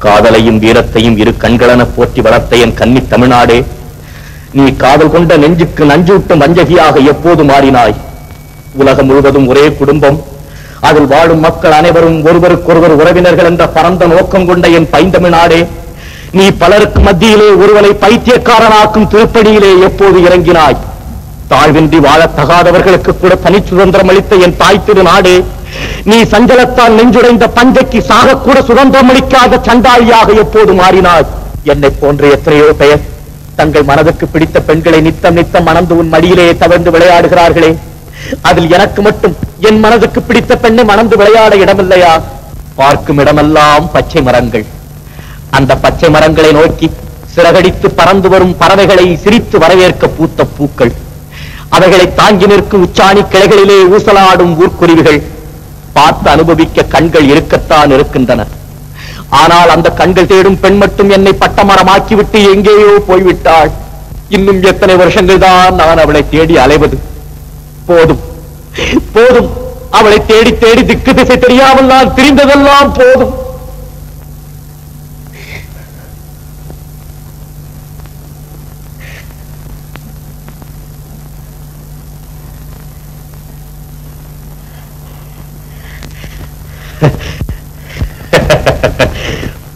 காதலையும் வீரத்தையும் இரு கண்களென போற்றி வளர்த்த என் கன்னி தமிழ்நாடே, நீ காதல் கொண்ட நெஞ்சுக்கு நஞ்சூட்டும் வஞ்சகியாக எப்போது மாறினாய்? உலகம் முழுவதும் ஒரே குடும்பம், அதில் வாழும் மக்கள் அனைவரும் ஒருவருக்கொருவர் உறவினர்கள் என்ற பரந்த நோக்கம் கொண்ட என் பைந்தமிழ்நாடே, நீ பலருக்கு மத்தியிலே ஒருவரை பைத்தியக்காரனாக்கும் திருப்படியிலே எப்போது இறங்கினாய்? தாழ்வின்றி வாழத் தகாதவர்களுக்கு கூட தனி சுதந்திரம் அளித்த என் தாய் திரு நாடே, நீ சஞ்சலத்தால் நெஞ்சுடைந்த பஞ்சைக்கு சாகக்கூட சுதந்திரம் அளிக்காத சண்டாளியாக எப்போது மாறினாய்? என்னை போன்ற எத்தனையோ பெயர் தங்கள் மனதுக்கு பிடித்த பெண்களை நித்தம் நித்தம் மணந்து உன் மடியிலே தவழ்ந்து விளையாடுகிறார்களே, அதில் எனக்கு மட்டும் என் மனதுக்கு பிடித்த பெண்ணை மணந்து விளையாட இடமில்லையா? பார்க்கும் இடமெல்லாம் பச்சை மரங்கள். அந்த பச்சை மரங்களை நோக்கி சிறகடித்து பறந்து வரும் பறவைகளை சிரித்து வரவேற்க பூத்த பூக்கள், அவைகளை தாங்கி நிற்கும் உச்சாணி கிளைகளிலே ஊசலாடும் ஊர்க்குருவிகள், பார்த்து அனுபவிக்க கண்கள் இருக்கத்தான் இருக்கின்றன. ஆனால் அந்த கண்கள் தேடும் பெண் மட்டும் என்னை பட்டமரமாக்கிவிட்டு எங்கேயோ போய்விட்டாள். இன்னும் எத்தனை வருஷங்கள் தான் நான் அவளை தேடி அலைவது? போதும் போதும், அவளை தேடி தேடி திக்கு திசை தெரியாமல் நான் திரிந்ததெல்லாம் போதும்.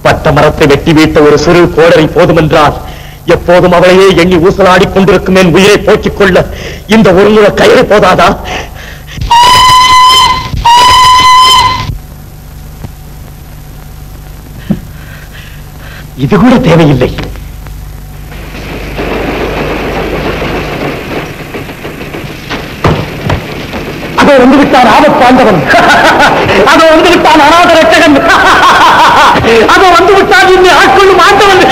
பட்டமரத்தை வெட்டி வீட்ட ஒரு சிறு கோடரி போதுமென்றால் எப்போதும் அவளையே எண்ணி ஊசலாடி கொண்டிருக்கும் என் உயிரை போக்கிக் கொள்ள இந்த ஒரு முறை கயிறு போதாதா? இது கூட தேவையில்லை. அதோ வந்து விட்டான் ஆபத் பாண்டவன், அதோ வந்து விட்டான் அநாத ரட்சகன், அதோ வந்து விட்டான் என்னை ஆட்கொள்ளும் ஆண்டவன்.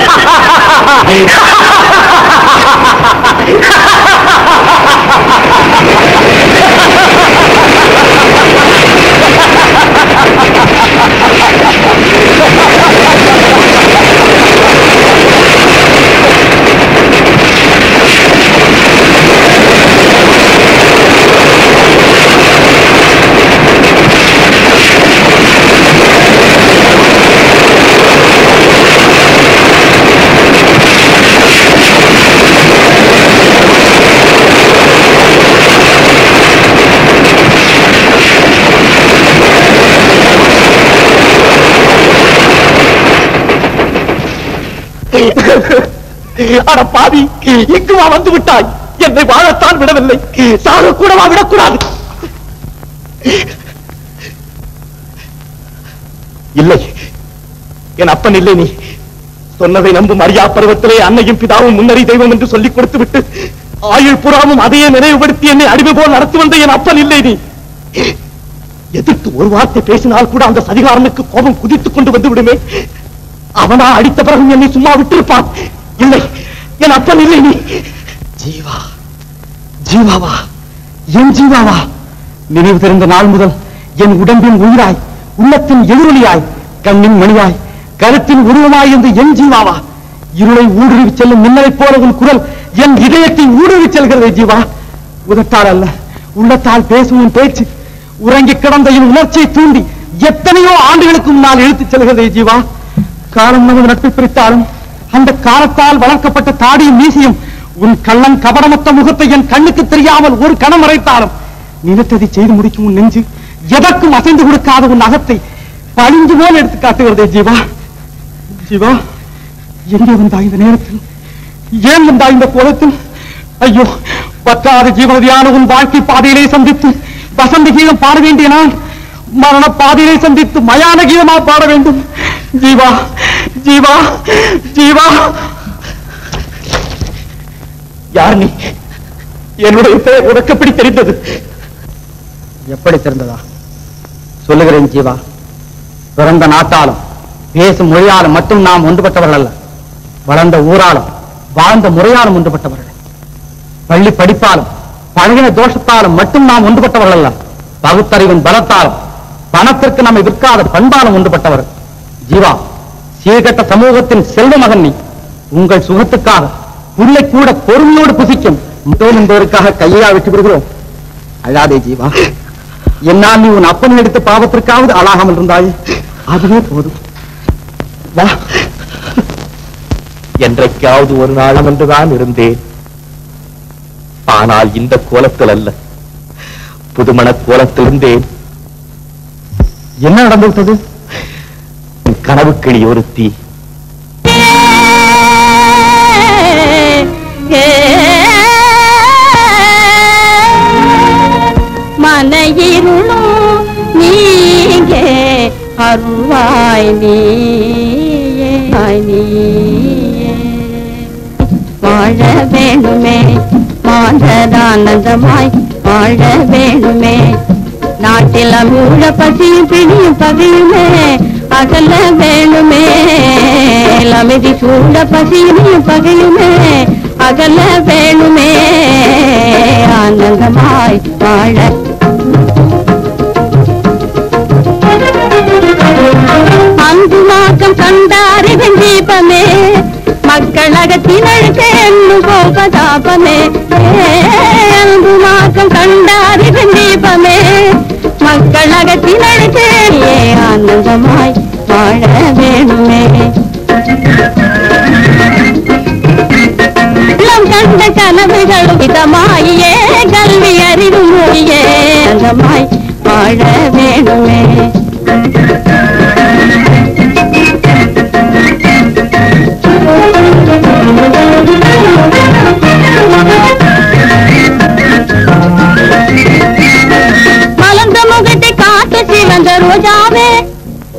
அட பாவி, இங்குவா வந்து விட்டாய்? என்னை வாழத்தான் விடவில்லை, சாக கூடவா விடக்கூடாது? இல்லை, என் அப்பன் இல்லை. நீ சொன்னதை நம்பும் அறியா பருவத்திலே அன்னையும் பிதாவும் முன்னறி தெய்வம் என்று சொல்லிக் கொடுத்து விட்டு ஆயுள் புறாவும் அதையே நினைவுபடுத்தி என்னை அடிமை போல் நடத்தி வந்த என் அப்பன் இல்லை. நீ எதிர்த்து ஒரு வார்த்தை பேசினால் கூட அந்த சதிகாரனுக்கு கோபம் குதித்துக் கொண்டு வந்து விடுமே. அவனா அடித்த பிறகு என்னை சும்மா விட்டிருப்பான். இல்லை, என் அப்பன் இல்லை. நீ ஜீவா, ஜீவாவா, என் ஜீவாவா? நினைவு தெரிந்த நாள் முதல் என் உடம்பின் உயிராய், உள்ளத்தின் எதிரொலியாய், கண்ணின் மணியாய், கருத்தின் உருவமாய் இருந்த என் ஜீவாவா, இருளை ஊடுருவி செல்லும் மின்னலைப் போல உன் குரல் என் இதயத்தை ஊடுருவி செல்கிறது. ஜீவா, உதட்டால் அல்ல உள்ளத்தால் பேசும் பேச்சு உறங்கி கிடந்த என் உணர்ச்சியை தூண்டி எத்தனையோ ஆண்டுகளுக்கு முன்னால் இழுத்துச் செல்கிறது. ஜீவா, காலம் நமது நட்பை பிரித்தாலும் அந்த காலத்தால் வளர்க்கப்பட்ட தாடியும் மீசியும் உன் கள்ளன் கபடமற்ற முகத்தை என் கண்ணுக்கு தெரியாமல் ஒரு கணம் மறைத்தாலும் நினைத்ததை செய்து முடிக்கும் உன் நெஞ்சு எதற்கும் அசைந்து கொடுக்காத உன் அகத்தை பழிஞ்சு போல் எடுத்து காட்டுகிறதே. ஜீவா, ஜீவா, எங்கே வந்தா இந்த நேரத்தில்? ஏன் வந்தா இந்த கோலத்தில்? ஐயோ, பற்றாத ஜீவனதியான உன் வாழ்க்கை பாதையிலே சந்தித்து வசந்த கீதம் பாட வேண்டிய நான் மரண பாதையிலே சந்தித்து மயான கீதமா பாட வேண்டும். ஜீவா, ஜீவா, ஜீவா. யார் நீ? என்னுடைய பெயர் உனக்கு எப்படி தெரிந்தது? எப்படி தெரிந்ததா? சொல்லுகிறேன் ஜீவா. பிறந்த நாட்டாலும் பேசும் மொழியாலும் மட்டும் நாம் ஒன்றுபட்டவர்கள் அல்ல, வளர்ந்த ஊராலும் வாழ்ந்த முறையாலும் ஒன்றுபட்டவர்கள். பள்ளி படிப்பாலும் பழகின தோஷத்தாலும் மட்டும் நாம் ஒன்றுபட்டவர்கள் அல்ல, பகுத்தறிவின் பலத்தாலும் பணத்திற்கு நம்மை விற்காத பண்பாலும் ஒன்றுபட்டவர்கள். ஜீவா, சீர்கட்ட சமூகத்தின் செல்வ மகன் நீ. உங்கள் சுகத்துக்காக புல்லை கூட பொறுமையோடு புசிக்கும் முதல் என்பதற்காக கையா விட்டு விடுகிறோம். அழாதே ஜீவா. என்னால் நீ உன் அப்பன் எடுத்த பாவத்திற்காவது அழாகாமல் இருந்தாயே, அதுவே போதும். வா. என்றைக்காவது ஒரு நாள் என்றுதான் இருந்தேன். ஆனால் இந்த கோலத்தில் அல்ல, புதுமண கோலத்தில் இருந்தேன். என்ன நடந்துவிட்டது? கனவு கிளி ஒருத்தி மனையிருளும் நீங்கே அருள்வாய் நீயே வாழ வேணுமே மாந்தரானந்தமாய் வாழ வேணுமே நாட்டில் அமுழ பசியும் பிடியும் பகையுமே அகல வேணுமே அமைதி சூழ பசியும் பகையுமே அகல வேணுமே ஆனந்தமாய் வாழ அன்பு மாக்கம் கண்டாரிவின் தீபமே மக்களகத்தின் அழுக்கு என்னும் கோபதாபமே அன்பு மாக்கம் கண்டாரிவின் தீபமே மக்களகத்தின் அழுக்கு ஆனந்தமாய் வாழ வேணுமே கண்ட கனவுகளும் இதமாயே கல்வி அறிவு மொழியே அந்தமாய் வாழ வேணுமே மலர்ந்த முகத்தை காட்டு சிவந்த ரோஜாவே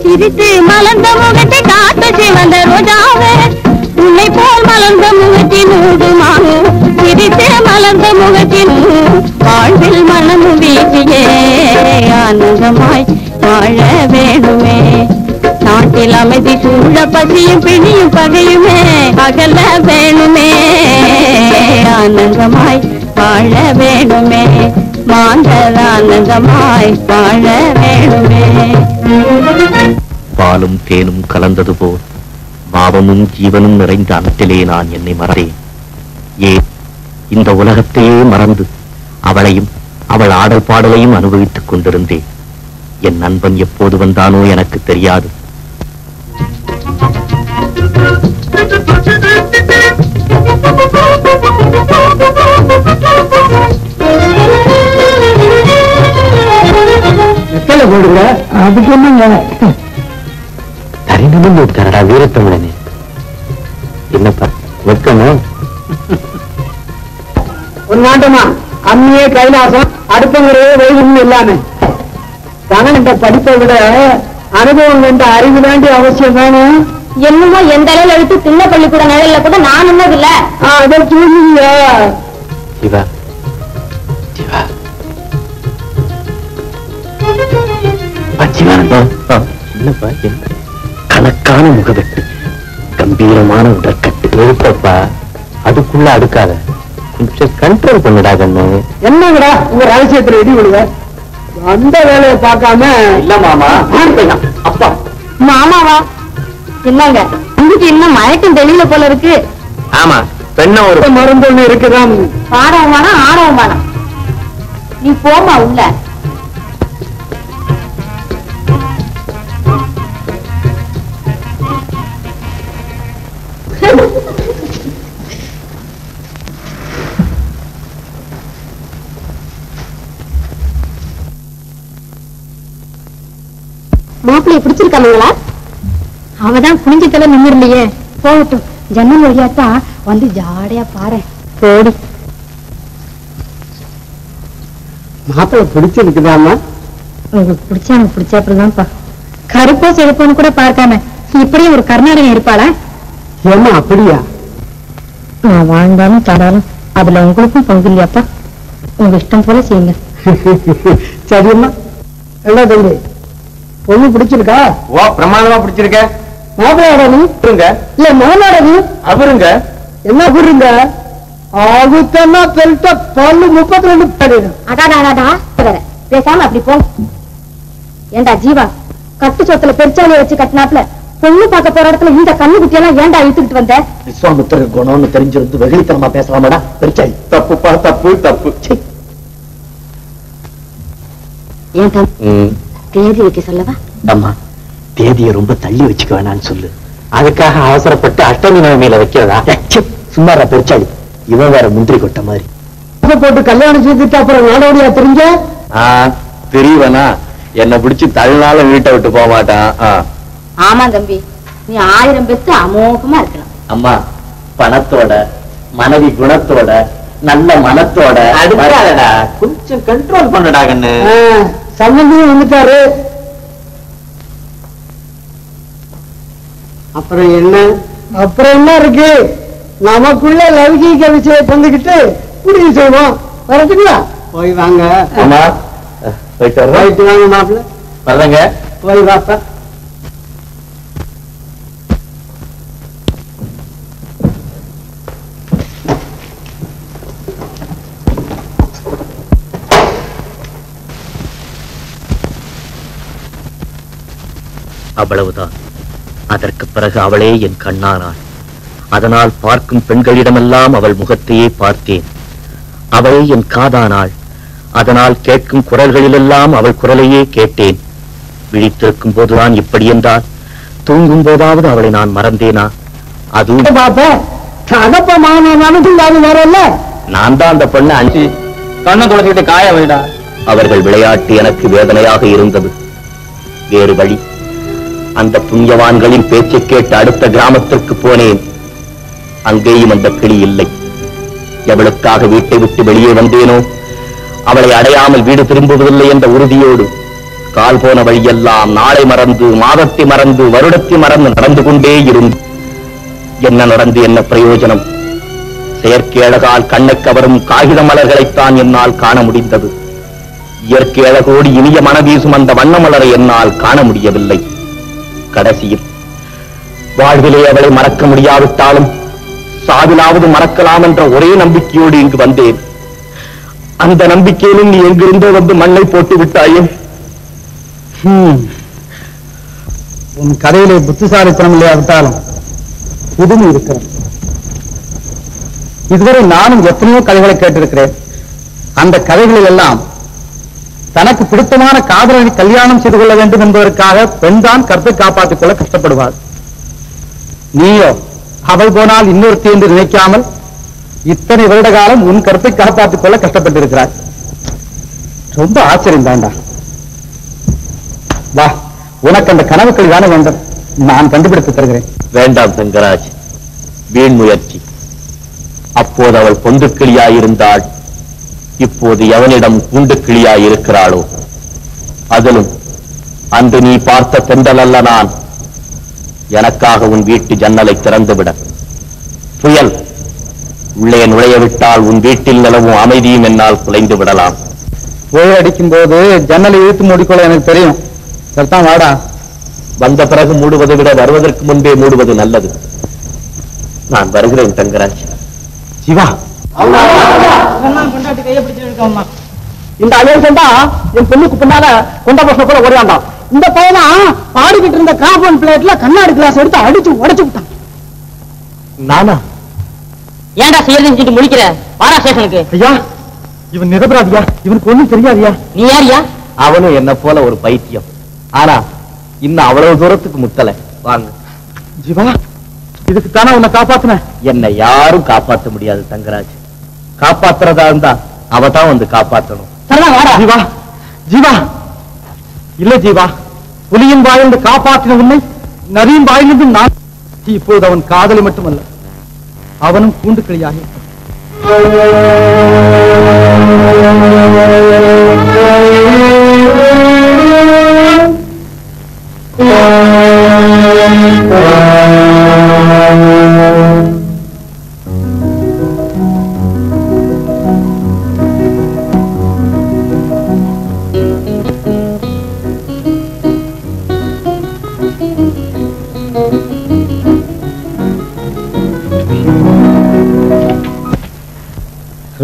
சிரித்து மலர்ந்த முகத்தை காட்டு சிவந்த ரோஜாவே உன்னை போல் மலர்ந்த முகத்தின் ஊடுமானோ சிரித்து மலர்ந்த முகத்தின் வாழ்வில் மனமு வீசியே ஆனந்தமாய் வாழ வேணுமே நாட்டில் அமைதி சூழ பசியும் பிணியும் பகையுமே அகல வேணுமே ஆனந்தமாய் வாழ வேணுமே மாந்தர் ஆனந்தமாய் வாழ வேணுமே பாலும் தேனும் கலந்தது போல் பாவமும் ஜீவனும் நிறைந்த அனத்திலே நான் என்னை மறந்தேன். ஏன் இந்த உலகத்தையே மறந்து அவளையும் அவள் ஆடல் பாடலையும் அனுபவித்துக் கொண்டிருந்தேன். என் நண்பன் எப்போது வந்தானோ எனக்கு தெரியாது. அதுக்கு என்னங்க தரினமும் கனடா வீரத்தமிழனே, என்னப்பா வெக்கணும்? ஒரு நாட்டமா அம்மியே கைலாசம் அடுப்புங்கிறதே வெயிலும் இல்லாம பணம் என்ற படிப்பை விட அனுபவம் என்ற அறிவு வேண்டிய அவசியம் வேணும். என்னமோ எந்த அளவில் எடுத்து சின்ன பள்ளிக்கூட நிழல்ல கூட நான் நின்னதில்ல. அதை சொல்லுங்க சிவா சிவா என்னப்பா கணக்கான முகவெட்டு, கம்பீரமான உடற்கட்டு எழுப்பப்பா, அதுக்குள்ள அடுக்காத, கொஞ்சம் கண்ட்ரோல் பண்ணுடா கண்ணு. என்னங்கடா உங்க ரகசியத்துல இடி விடுவ? அந்த வேலையை பார்க்காம இல்ல மாமா. அப்பா மாமாவா? என்னங்க உங்களுக்கு இன்னும் மயக்கம் தெரியல போல இருக்கு. ஆமா, பெண்ண ஒரு மருந்து ஒண்ணு இருக்குதான். பாடவும் வேணாம் ஆடவும் வேணாம், நீ போமா உள்ள. மாப்பிள்ளைய பிடிச்சிருக்காங்களா? அவதான் குனிஞ்சத்துல நின்னுருலையே. போகட்டும், ஜன்னல் வழியாத்தான் வந்து ஜாடையா பாரு. போடி. மாப்பிள்ளை பிடிச்சிருக்குதாமா? உங்களுக்கு பிடிச்சா எனக்கு பிடிச்சா அப்படிதான்ப்பா. கருப்போ சிவப்போன்னு கூட பார்க்காம இப்படியும் ஒரு கர்நாடகம் இருப்பாளா? ஏமா அப்படியா? நான் வாழ்ந்தாலும் தராலும் அதுல உங்களுக்கும் பங்கு இல்லையாப்பா. உங்க இஷ்டம் போல செய்யுங்க. சரிம்மா. என்ன தம்பி, பொண்ணு பிடிச்சிருக்கா? ஓ, பிரமாதமா பிடிச்சிருக்க. மாப்பிள்ளையோட நீ இல்ல மகனோட நீ அவருங்க என்ன புரியுங்க? ஆகுத்தன்னா பெருட்ட பல்லு 32 படிடும். அடாடாடா பேசாம அப்படி போ. ஏண்டா ஜீவா, கட்டு சொத்துல பெருச்சாலிய வச்சு கட்டினாப்ல பொண்ணு பார்க்க போற இடத்துல இந்த கண்ணு குட்டியெல்லாம் ஏண்டா இழுத்துக்கிட்டு வந்த? விஸ்வாமித்திர குணம்னு தெரிஞ்சிருந்து வெகுளித்தனமா பேசலாமடா பெருச்சாய். தப்புப்பா, தப்பு தப்பு. ஏன் தேதி வைக்க சொல்லவா? அம்மா, தேதியை ரொம்ப தள்ளி வச்சுக்க வேணான்னு சொல்லு. அதுக்காக அவசரப்பட்டு அஷ்டமி நவமியில வைக்கிறதா? சும்மாரா பெருச்சாடி, இவன் வேற முந்திரி கொட்ட மாதிரி. போட்டு கல்யாணம் செய்துட்டு அப்புறம் நாடோடியா தெரிஞ்ச தெரியவனா என்ன பிடிச்சு தள்ளினாலும் வீட்டை விட்டு போக மாட்டான். ஆமா தம்பி, நீ 1000 பெத்து அமோகமா இருக்கலாம். அம்மா பணத்தோட மனைவி குணத்தோட நல்ல மனத்தோட அடுக்காதடா, கொஞ்சம் கண்ட்ரோல் பண்ணடா கண்ணு. சம்பந்தியும் வந்துட்டாரு. அப்புறம் என்ன இருக்கு? நமக்குள்ள லௌகீக விஷயம் தந்துகிட்டு முடிவு செய்வோம். வரதுங்களா? போய் வாங்க. அம்மா போயிட்டு வாங்க மாப்பிள்ள. வரங்க, போய் வாப்பா. அவ்வளவுதான். அதற்கு பிறகு அவளே என் கண்ணானாள். அதனால் பார்க்கும் பெண்களிடமெல்லாம் அவள் முகத்தையே பார்த்தேன். அவளே என் காதானாள். அதனால் கேட்கும் குரல்களிலெல்லாம் அவள் குரலையே கேட்டேன். விழித்திருக்கும் போதுதான் இப்படி என்றால், தூங்கும் போதாவது அவளை நான் மறந்தேனா? அதுவும் நான் தான் அந்த பெண்ணை அஞ்சு கண்ணை தொடச்சிட்டு காய வைடா. அவர்கள் விளையாட்டு எனக்கு வேதனையாக இருந்தது. வேறு வழி. அந்த புண்ணியவான்களின் பேச்சை கேட்டு அடுத்த கிராமத்திற்கு போனேன். அங்கேயும் அந்த கிளி இல்லை. எவளுக்காக வீட்டை விட்டு வெளியே வந்தேனோ அவளை அடையாமல் வீடு திரும்புவதில்லை என்ற உறுதியோடு கால் போன வழியெல்லாம் நாளை மறந்து, மாதத்தை மறந்து, வருடத்தை மறந்து நடந்து கொண்டே இருந்து என்ன நடந்து என்ன பிரயோஜனம்? செயற்கை அழகால் கண்ணை கவரும் காகித மலர்களைத்தான் என்னால் காண முடிந்தது. இயற்கை அழகோடு இனிய மனவீசும் அந்த வண்ண மலரை என்னால் காண முடியவில்லை. கடைசியில் வாழ்விலே அவளை மறக்க முடியாவிட்டாலும் சாவிலாவது மறக்கலாம் என்ற ஒரே நம்பிக்கையோடு இங்கு வந்தேன். அந்த நம்பிக்கையிலும் நீ எங்கிருந்தோ வந்து மண்ணை போட்டு விட்டாயே. உன் கதையிலே புத்திசாலித்தனம் இல்லையாவிட்டாலும் புதுமை இருக்கிறது. இதுவரை நானும் எத்தனையோ கதைகளை கேட்டிருக்கிறேன். அந்த கதைகளில் எல்லாம் தனக்கு பிடித்தமான காதலனை கல்யாணம் செய்து கொள்ள வேண்டும் என்பதற்காக பெண்தான் கற்பை காப்பாற்றிக் கொள்ள கஷ்டப்படுவாள். நீயோ அவள் போனால் இன்னொருத்தி என்று நினைக்காமல் இத்தனை வருட காலம் உன் கற்பை காப்பாற்றிக் கொள்ள கஷ்டப்பட்டிருக்கிறாய். ரொம்ப ஆச்சரியம் தாண்டா. வா, உனக்கு அந்த கனவுக்கள் தானே வேண்டும், நான் கண்டுபிடித்து தருகிறேன். வேண்டாம் தங்கராஜ், வீண் முயற்சி. அப்போது அவள் பொந்து கிளியாயிருந்தாள். இப்போது எவனிடம் கூண்டு கிளியாயிருக்கிறாளோ? அதிலும் அன்று நீ பார்த்த தென்றல் அல்ல நான். எனக்காக உன் வீட்டு ஜன்னலை திறந்துவிட. புயல் உள்ளே நுழைய விட்டால் உன் வீட்டில் நிலவும் அமைதியும் என்னால் குலைந்து விடலாம். புயல் அடிக்கும் போது ஜன்னலை இழுத்து மூடிக்கொள்ள எனக்கு தெரியும். சரிதான், வாடா. வந்த பிறகு மூடுவதை விட வருவதற்கு முன்பே மூடுவது நல்லது. நான் வருகிறேன் தங்கராஜ். சிவா, இந்த அயல்சன் தான் என் பொண்ணுக்கு பின்னால கொண்ட பசங்க கூட ஓடியாண்டான். இந்த பையனா பாடிக்கிட்டு இருந்த காம்பவுண்ட் பிளேட்ல கண்ணாடி கிளாஸ் எடுத்து அடிச்சு உடைச்சு விட்டான். நானா? ஏன்டா செய்யறது முடிக்கிற? வாடா ஸ்டேஷனுக்கு. ஐயா, இவன் நிரபராதியா, இவனுக்கு ஒண்ணும் தெரியாதியா. நீ யாரியா? அவனும் என்ன போல ஒரு பைத்தியம். ஆனா இன்னும் அவ்வளவு தூரத்துக்கு முத்தல. வாங்க. ஜீவா, இதுக்குத்தானே உன்னை காப்பாத்துன? என்னை யாரும் காப்பாற்ற முடியாது தங்கராஜ். காப்பாத்துறதா இருந்தா அவதான் வந்து காப்பாற்றணும். ஜீவா, ஜீவா, இல்ல ஜீவா, புலியின் வாயிலிருந்து காப்பாற்றின உன்னை நரியின் வாயிலிருந்து நான். இப்போது அவன் காதலி மட்டுமல்ல, அவனும் கூண்டு கிளியாகி.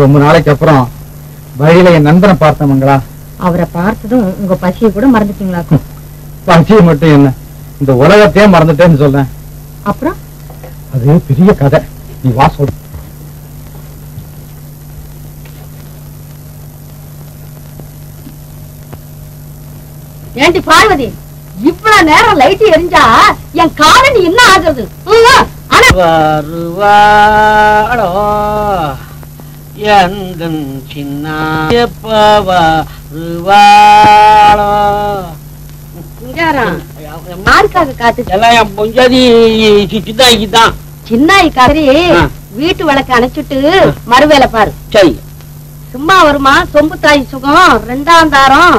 ரொம்ப நாளைக்கு அப்புறம் வழியில என் நண்பனை பார்த்தோம்ங்களா? அவரை பார்த்ததும் உங்க பசியை கூட மறந்துட்டீங்களாக்கும். பசியை மட்டும் என்ன, இந்த உலகத்தையே மறந்துட்டேன்னு சொல்றேன். அப்புறம் அது பெரிய கதை, நீ வா சொல்லு. ஏண்டி பார்வதி, இவ்வளவு நேரம் லைட் எரிஞ்சா என் காலனி என்ன ஆகுறது? வருவாளோ எந்தன் சின்ன வருவாளோ யாருக்காக காத்து? எல்லாம் என் பொஞ்சாதி சின்னாய்க்குதான். சின்னாய்க்காரி வீட்டு விளக்க அணைச்சிட்டு மறுவேலை பாரு. சரி. சும்மா வருமா சொம்பு தாய் சுகம் 2ஆம் தாரம்.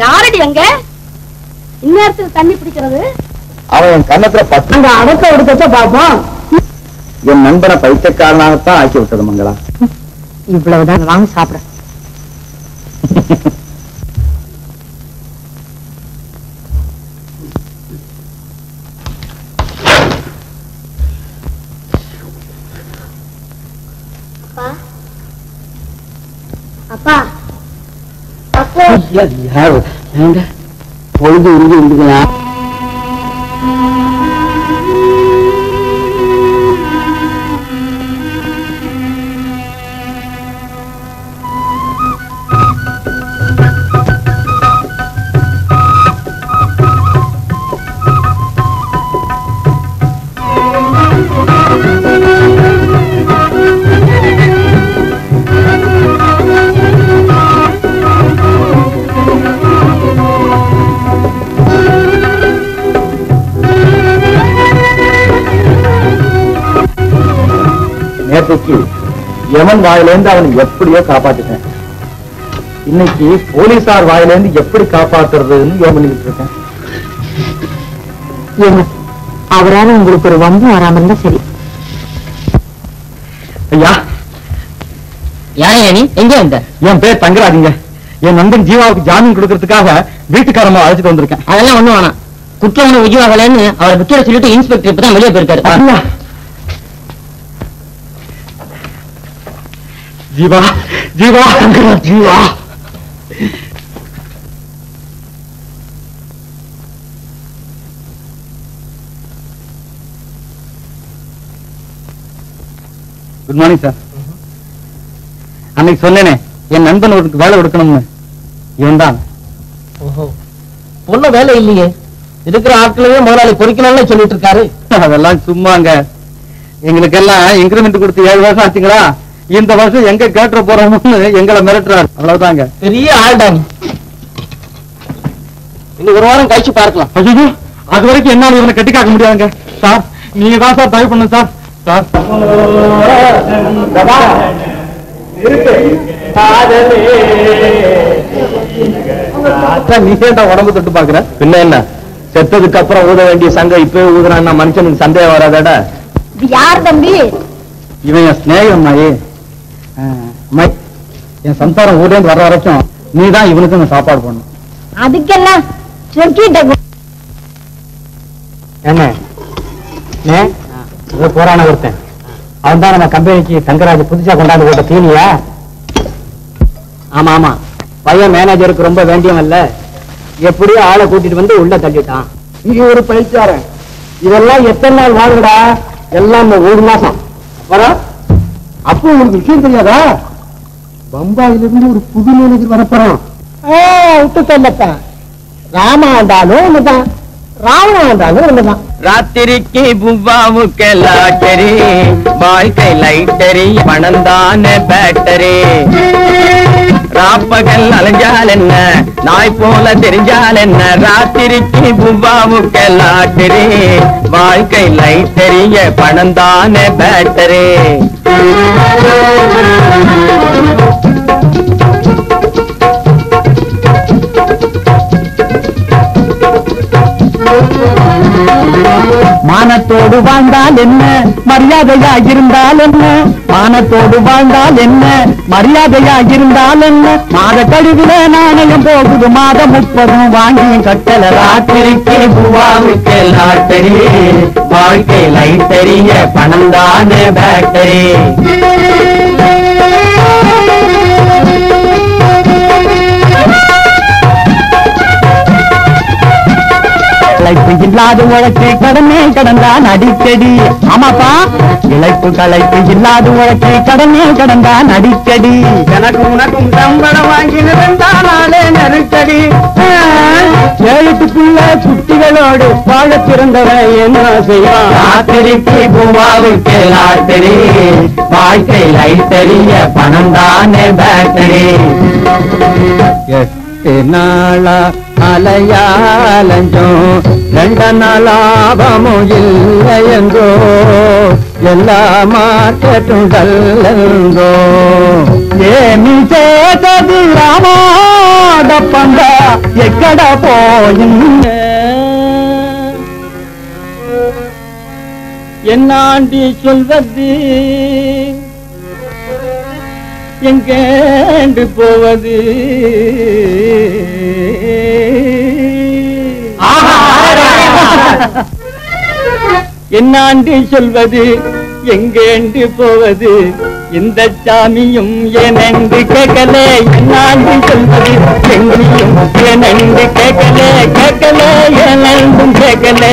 யாரடி அங்க இந்நேரத்துல தண்ணி பிடிக்கிறது? அவன் என் கண்ணத்துல பத்து அடக்க எடுத்த பாப்போம். என் நண்பனை பைத்தியக்காரனாகத்தான் ஆக்கி விட்டது மங்களா. இவ்வளவுதான் வாங்க சாப்பிட. அப்பா பொழுது உருகி விடுக்கலாம். நேற்றுக்கு யமன் வாயிலேருந்து அவனை எப்படியோ காப்பாத்திட்டேன். இன்னைக்கு போலீசார் வாயிலேருந்து எப்படி காப்பாத்துறதுன்னு யோகம் பண்ணிட்டு இருக்கேன். அவரால உங்களுக்கு ஒரு வம்பு வராம இருந்தா சரி. ஐயா, யாரையா நீ? எங்க வந்த? என் பேர் தங்கராஜுங்க. என் நண்பன் ஜீவாவுக்கு ஜாமீன் கொடுக்கறதுக்காக வீட்டுக்காரமா அழைச்சிட்டு வந்திருக்கேன். அதெல்லாம் ஒண்ணு வேணாம். குற்றம் ஒண்ணு விஜயவாகலன்னு அவரை விக்கிற சொல்லிட்டு இன்ஸ்பெக்டர் இப்பதான் வெளியே போயிருக்காரு. Jeeva, Jeeva, Thangaraj, Jeeva. Good morning sir. அன்னைக்கு சொன்னேனே என் நண்பன் ஒரு வேலை கொடுக்கணும்னு, இவன் தான். பொண்ணு வேலை இல்லையே, இருக்கிற ஆட்களையே முதலாளி பொறிக்கணும்னு சொல்லிட்டு இருக்காரு. அதெல்லாம் சும்மாங்க. எங்களுக்கெல்லாம் இன்கிரிமெண்ட் கொடுத்து 7 வருஷம் ஆச்சுங்களா. இந்த வருஷம் எங்க கேட்டுற போறோம்னு எங்களை மிரட்டுறாரு. அவ்வளவுதாங்க. பெரிய ஆள்டானி. இன்னும் ஒரு வாரம் கழிச்சு பார்க்கலாம். ஐயோ, அது வரைக்கும் என்னால இவனை கட்டி காக்க முடியாதுங்க சார். நீங்க தான் சார் தயவு பண்ணுங்க சார். சார் நீ ஏன்டா உடம்பு தொட்டு பாக்குற? பின்ன என்ன, செத்ததுக்கு அப்புறம் ஊத வேண்டிய சங்கம் இப்பவே ஊதுறான்னா மனுஷனுக்கு சந்தேகம் வராதடா. யார் தம்பி? இவன் என் ஸ்நேகம் அம்மாயி. என் சம்சாரம் ஊர்ல இருந்து வர்ற வரைக்கும் நீ தான் இவனுக்கு நான் சாப்பாடு பண்ணணும். அதுக்கெல்லாம் என்ன போறான ஒருத்தன், அவன் தான் நம்ம கம்பெனிக்கு தங்கராஜ் புதுசா கொண்டாந்து போட்ட தீனியா? ஆமா ஆமா, பையன் மேனேஜருக்கு ரொம்ப வேண்டியவன் இல்ல, எப்படியோ ஆளை கூட்டிட்டு வந்து உள்ள தள்ளிட்டான். இங்க ஒரு பயிற்சியாரன். இதெல்லாம் எத்தனை நாள் வாங்குடா? எல்லாம் 1 மாசம் வர. அப்போ உங்களுக்கு விஷயம் தெரியாதா? பம்பாயிலிருந்து ஒரு புது மேனேஜர் வரப்போறான். விட்டு சொல்லப்பா, ராமா இருந்தாலும் ஒண்ணுதான், ராவணா இருந்தாலும் ஒண்ணுதான். ராத்திரிக்கு புவ்வாவுக்கு லாட்டரி, வாழ்க்கை லைட்டரி, பணந்தான பேட்டரி. ராப்பகல் அலைஞ்சால் என்ன, நாய் போல தெரிஞ்சால் என்ன, ராத்திரிக்கு புவ்வாவுக்கு லாட்டரி, வாழ்க்கை லைட்டரிய, பணந்தான பேட்டரி. மானத்தோடு வாழ்ந்தால் என்ன, மரியாதையா இருந்தால் என்ன, மானத்தோடு வாழ்ந்தால் என்ன, மரியாதையா இருந்தால் என்ன, மாத கழிவுல நாணயம் போகுது, மாதம் 30 வாங்கியும் கட்டல. ராத்திரிக்கு புவாவுக்கு லாட்டரி, வாழ்க்கை லைட்டரிய, பணந்தான பேட்டரி. களைப்பு இல்லாத உழைச்சி கடனே கடந்தான் அடிக்கடி. ஆமாப்பா, இழைப்பு களைப்பு இல்லாத உழைச்சி கடனே கடந்தான் அடிக்கடி. எனக்கு உனக்கும் சம்பளம் வாங்கி நிறந்தாலே நெருக்கடி. 7-8 குட்டிகளோடு வாழ பிறந்தவன் என்ன செய்வான்? ராத்திரிக்கு பூவாவுக்கு லாட்டரி, வாழ்க்கை லைட்டரிய பணம் தானே பேட்டரி. 8 நாளா அலையாலஞ்சோ 2 நாளாபமும் இல்லை என்றோ, எல்லா மாற்றட்டும் கல்லோ. ஏமி சேதது ராமாடப்பங்க எக்கட போயிங்க. என்னாண்டி சொல்வது, எங்கேண்டு போவது? என்னாண்டி சொல்வது, எங்கேண்டு போவது? இந்த சாமியும் ஏனென்று கேட்கலே. என்னாண்டி சொல்வது, எங்கேயும் ஏனென்று கேட்கலே. கேட்கலே ஏனென்றும் கேட்கலே.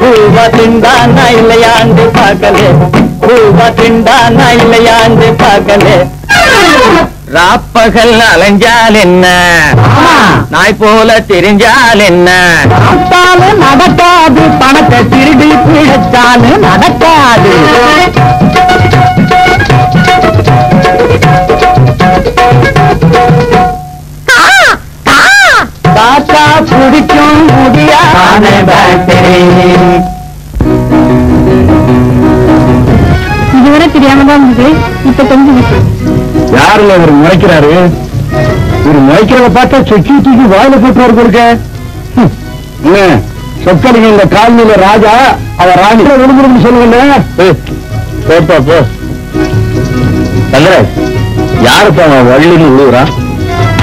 பூவா திண்டானா இல்லையாண்டு பார்க்கலே. பூவா திண்டானா இல்லையாண்டு பார்க்கலே. ராப்பகல் அலைஞ்சால் என்ன, நாய் போல தெரிஞ்சால் என்ன? நடக்காது, பணத்தை திருடி பிழைச்சாலும் நடக்காது. தாத்தா பிடிக்கும் முடியாத பேட்டரி. இதுவரை தெரியாமதான் இருந்தது, இப்ப தெரிஞ்சு. யாருல இவர் முறைக்கிறாரு? இவர் முறைக்கிறத பார்த்தா சொக்கி தூக்கி வாயில போட்டு கொடுக்க. சொக்கலிங்க இந்த காலனியில ராஜா, அவர் ராணி விழுந்துருந்து சொல்லுங்க. போப்பா போ. தங்கராஜ், யாருப்பா அவன் வள்ளின்னு விழுவுறான்?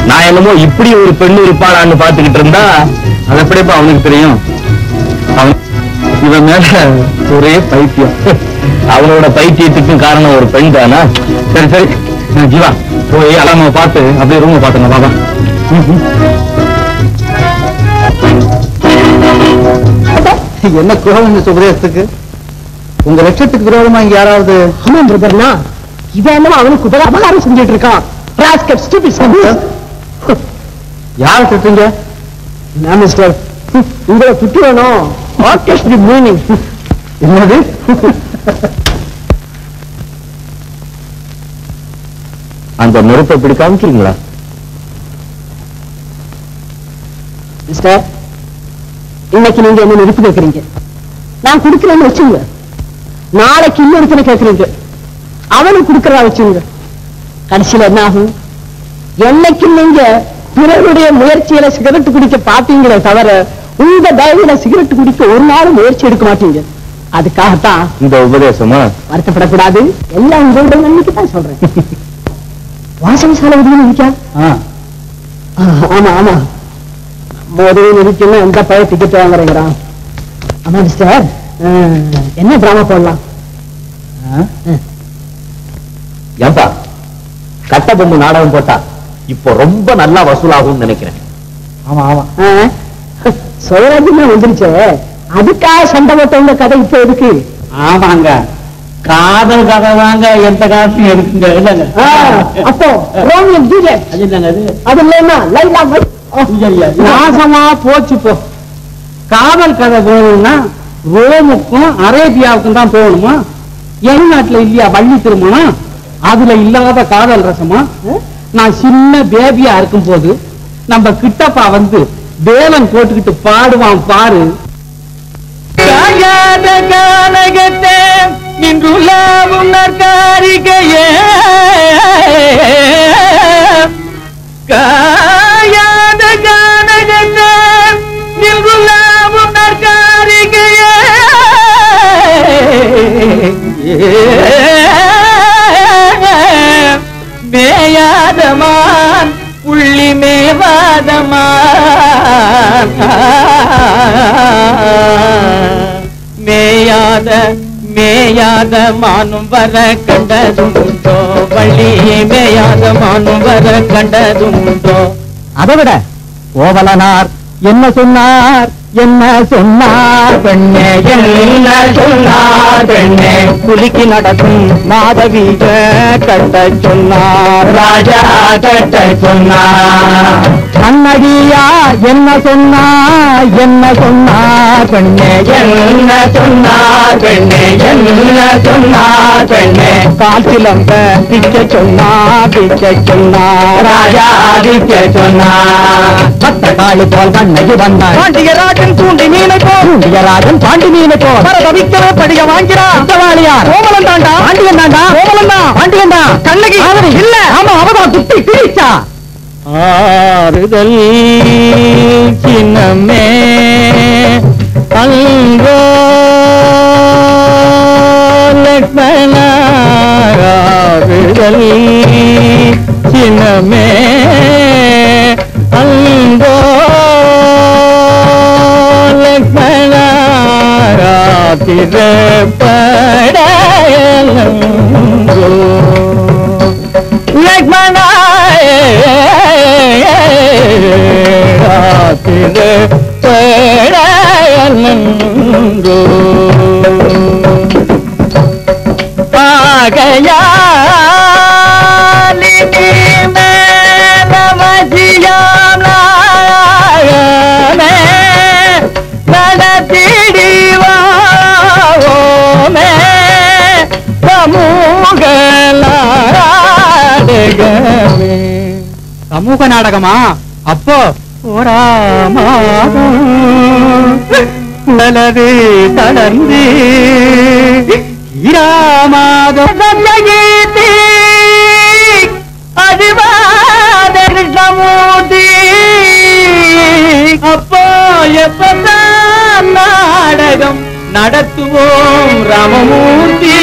நான் என்னமோ இப்படி ஒரு பெண்ணு இருப்பாளான்னு பாத்துக்கிட்டு இருந்தா, அது எப்படிப்பா அவனுக்கு தெரியும்? அவன் இவன் மேல ஒரே பைத்தியம். அவனோட பைத்தியத்துக்கும் காரணம் ஒரு பெண் தானா? சரி சரி ஜீவா, போய் அலாம பார்த்து அப்படியே ரூம பாத்துங்க பாபா. என்ன குரோம் சுபதேசத்துக்கு? உங்க லட்சத்துக்கு விரோதமா இங்க யாராவது? ஆமாம் பிரதர்னா, இவன் அவனுக்கு உதவ அபகாரம் செஞ்சுட்டு இருக்கான். யார் திட்டுங்க? மிஸ்டர், உங்களை திட்டு வேணும். என்னது? அந்த நெருப்பை இப்படி காமிக்கிறீங்களா? மிஸ்டர், இன்னைக்கு நீங்க என்ன நெருப்பு கேட்கறீங்க, நான் கொடுக்கிறேன்னு வச்சுங்க. நாளைக்கு இன்னொருத்தனை கேட்கறீங்க, அவனுக்கு கொடுக்கறதா வச்சுங்க. கடைசியில என்ன ஆகும்? என்னைக்கு நீங்க பிறருடைய முயற்சியில சிகரெட் குடிக்க பாத்தீங்களே தவிர, உங்க தயவுல சிகரெட் குடிக்க ஒரு நாளும் முயற்சி எடுக்க மாட்டீங்க. அதுக்காகத்தான் இந்த உபதேசமா? வருத்தப்படக்கூடாது, எல்லாம் உங்களோட நன்மைக்கு தான் சொல்றேன். வாசனை சாலை உதவி இருக்கா? ஆமா ஆமா, உதவி இருக்கணும். எந்த பழைய டிக்கெட் வாங்குறீங்கிறான். ஆமா மிஸ்டர், என்ன டிராமா போடலாம்? ஏன்பா, கட்ட பொம்மை நாடகம் போட்டா இப்போ ரொம்ப நல்லா வசூலாகும் நினைக்கிறேன். ஆமா ஆமா, சுயராஜ்யமே வந்துருச்சு, அதுக்காக சண்டை போட்டவங்க கதை இப்ப இருக்கு. ஆமாங்க, காதல் கதை வாங்க எந்த காலத்தையும் இருக்குங்க. இல்லங்க அப்போ ரோமியோ ஜூலியட் அது இல்லங்க, அது இல்லைன்னா லைலா நாசமா போச்சு. போ, காதல் கதை போகணும்னா ரோமுக்கும் அரேபியாவுக்கும் தான் போகணுமா? என் நாட்டுல இல்லையா வள்ளி திருமணம்? அதுல இல்லாத காதல் ரசமா? நான் சின்ன பேபியா இருக்கும் போது நம்ம கிட்டப்பா வந்து வேலன் போட்டுக்கிட்டு பாடுவான் பாரு. காயாத கானகத்தே நின்றுலாவும் நற்காரிகையே, காயாத கானகத்தே நின்றுலாவும் நற்காரிகையே, மேயாதமான் புள்ளி மேவாதமான், மேயாத மேயாத மானும் வர கண்டதும் உண்டோ, வள்ளியே மேயாத மானும் வர கண்டதும் உண்டோ. அதை விட ஓவலனார் என்ன சொன்னார்? என்ன சொன்னார் பெண்ணே, என்ன சொன்னார் பெண்ணே, குலுக்கி நடக்கும் மாதவிக கட்ட சொன்னார், ராஜா கட்ட சொன்னார். கண்ணகியா என்ன சொன்னார், என்ன சொன்னார் பெண்ணே, என்ன சொன்னார் பெண்ணே, என்ன சொன்னார் பெண்ணே, கால் சிலம்ப பிக்க சொன்னார், பிக்க சொன்னார், ராஜா பிக்க சொன்னார். பத்த காளி போல் கண்ணகி வந்தார், பாண்டியராஜன் தூண்டி மீனை போல், பாண்டியராஜன் பாண்டி மீனை போல் தவிக்கவே படிய வாங்கிறார். குற்றவாளியார் கோமலன் தாண்டா, பாண்டியன் தாண்டா, கோமலன் தான், பாண்டியன் தான். கண்ணகி இல்ல, ஆமா அவதான் துப்பி கிழிச்சா. ஆறுதல் சின்னமே அங்கோ லக்ஷ்மண, ஆறுதல் சின்னமே அங்கோ லக்ஷ்மண, ராத்திரப்படலங்கோ லக்ஷ்மண, ராத்திரப்படலங்கோ ஆகையாலி நமஜியாம் நாயமே நடத்திடிவாமே சமூக நாடகமே. சமூக நாடகமா? அப்போ ஓராமாதம் நலவே தளர்ந்து ீராமாதீதி அதிவாத கிருஷ்ணமூர்த்தி. அப்போ எப்பதான் நாடகம் நடத்துவோம் ராமமூர்த்தி.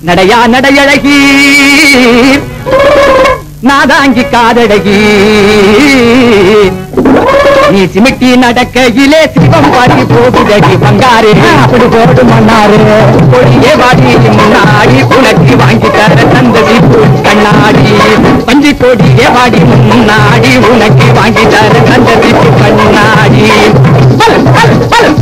நடையா நடையழகி நாதாங்கி காதழகி, நீ சிமிட்டி நடக்கையிலே சிவம் பாட்டி போகுதடி பங்காரு. அப்படி போடு மன்னாரு கொடியே வாடி முன்னாடி உனக்கு வாங்கி தர தந்ததி கண்ணாடி. பஞ்சு கொடியே வாடி முன்னாடி உனக்கு வாங்கி தர தந்ததி கண்ணாடி. போடும் போடும் போடும்